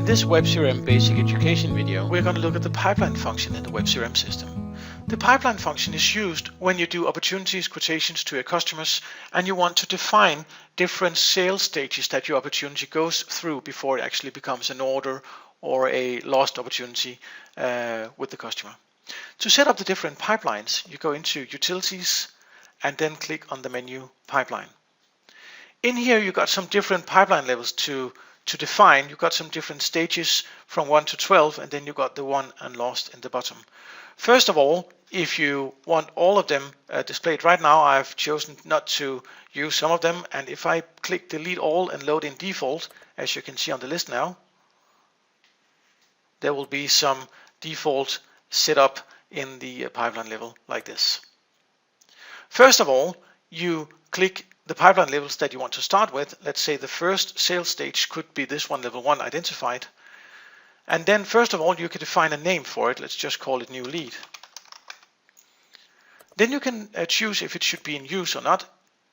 this webCRM basic education video, we're going to look at the pipeline function in the webCRM system. The pipeline function is used when you do opportunities quotations to your customers and you want to define different sales stages that your opportunity goes through before it actually becomes an order or a lost opportunity with the customer. To set up the different pipelines, you go into Utilities and then click on the menu Pipeline. In here you got some different pipeline levels to define. You got some different stages from 1 to 12, and then you got the won and lost in the bottom. First of all, if you want all of them displayed right now, I've chosen not to use some of them, and if I click delete all and load in default, as you can see on the list now, there will be some default setup in the pipeline level like this. First of all, you click the pipeline levels that you want to start with. Let's say the first sales stage could be this one, level 1 identified. And then first of all, you can define a name for it. Let's just call it new lead. Then you can choose if it should be in use or not.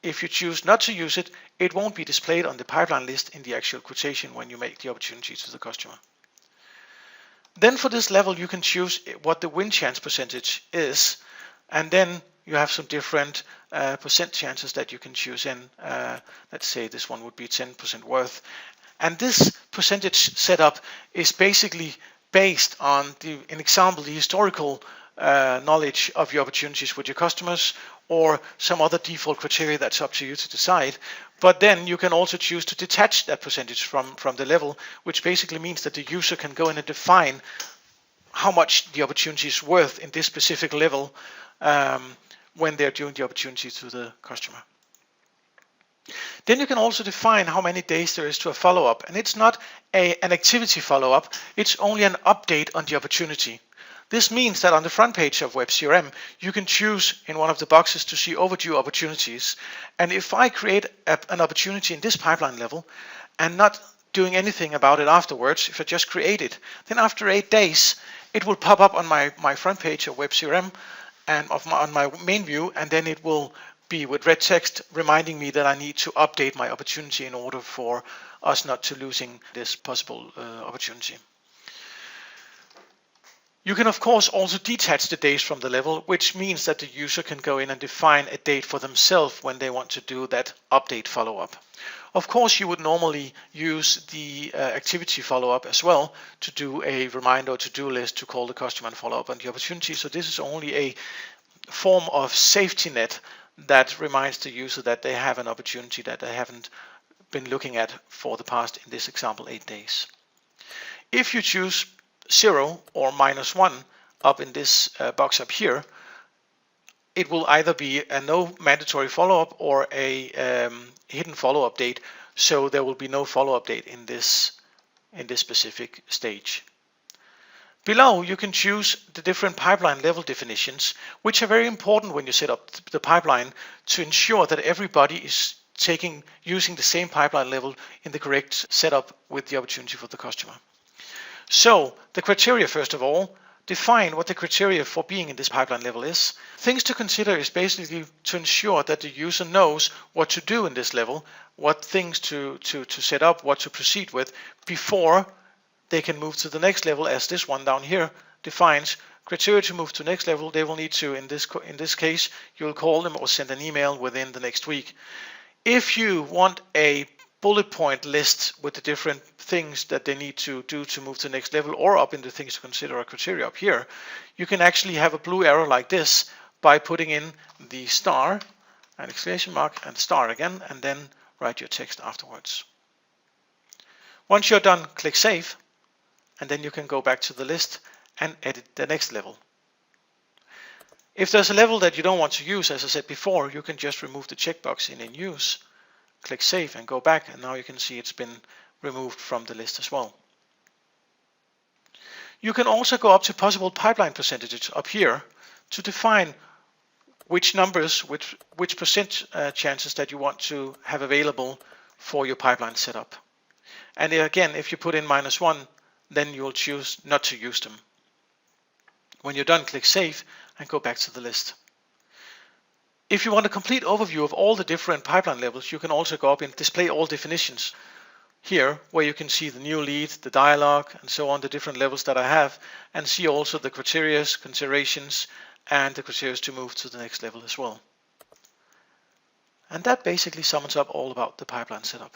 If you choose not to use it, it won't be displayed on the pipeline list in the actual quotation when you make the opportunity to the customer. Then for this level, you can choose what the win chance percentage is, and then you have some different percent chances that you can choose in. Let's say this one would be 10% worth. And this percentage setup is basically based on the historical knowledge of your opportunities with your customers, or some other default criteria that's up to you to decide. But then you can also choose to detach that percentage from the level, which basically means that the user can go in and define how much the opportunity is worth in this specific level when they're doing the opportunity to the customer. Then you can also define how many days there is to a follow-up, and it's not an activity follow-up, it's only an update on the opportunity. This means that on the front page of webCRM, you can choose in one of the boxes to see overdue opportunities. And if I create an opportunity in this pipeline level and not doing anything about it afterwards, if I just create it, then after 8 days, it will pop up on my front page of webCRM and on my main view, and then it will be with red text reminding me that I need to update my opportunity in order for us not to losing this possible opportunity. You can of course also detach the days from the level, which means that the user can go in and define a date for themselves when they want to do that update follow-up. Of course, you would normally use the activity follow-up as well to do a reminder or to-do list to call the customer and follow up on the opportunity. So this is only a form of safety net that reminds the user that they have an opportunity that they haven't been looking at for the past, in this example, 8 days. If you choose 0 or -1 up in this box up here, it will either be a no mandatory follow-up or a hidden follow-up date, so there will be no follow-up date in this specific stage. Below, you can choose the different pipeline level definitions, which are very important when you set up the pipeline to ensure that everybody is using the same pipeline level in the correct setup with the opportunity for the customer. So the criteria, first of all, define what the criteria for being in this pipeline level is. Things to consider is basically to ensure that the user knows what to do in this level, what things to set up, what to proceed with before they can move to the next level, as this one down here defines criteria to move to the next level. They will need to, in this case, you'll call them or send an email within the next week. If you want a bullet point list with the different things that they need to do to move to the next level, or up in the things to consider or criteria up here, you can actually have a blue arrow like this by putting in the star, an exclamation mark, and star again, and then write your text afterwards. Once you're done, click Save, and then you can go back to the list and edit the next level. If there's a level that you don't want to use, as I said before, you can just remove the checkbox in use, click Save and go back, and now you can see it's been removed from the list as well. You can also go up to possible pipeline percentages up here to define which numbers, which percent chances that you want to have available for your pipeline setup. And again, if you put in -1, then you'll choose not to use them. When you're done, click Save and go back to the list. If you want a complete overview of all the different pipeline levels, you can also go up and display all definitions. here where you can see the new lead, the dialogue, and so on, the different levels that I have, and see also the criteria, considerations, and the criteria to move to the next level as well. And that basically sums up all about the pipeline setup.